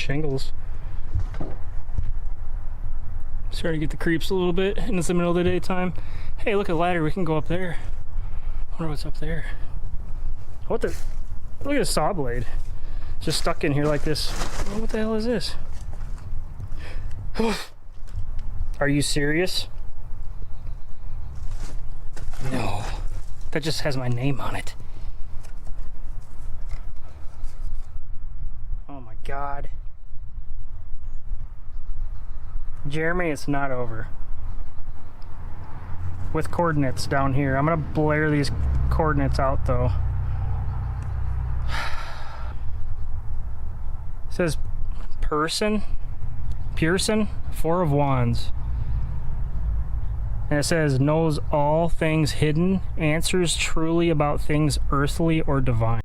shingles. Starting to get the creeps a little bit, and it's the middle of the daytime. Hey, look at the ladder. We can go up there. I wonder what's up there. What the? Look at a saw blade. Just stuck in here like this. Oh, what the hell is this? Are you serious? No. That just has my name on it. Oh my God. Jeremy, it's not over. With coordinates down here. I'm gonna blare these coordinates out though. It says Pearson, 4 of Wands. And it says knows all things hidden, answers truly about things earthly or divine.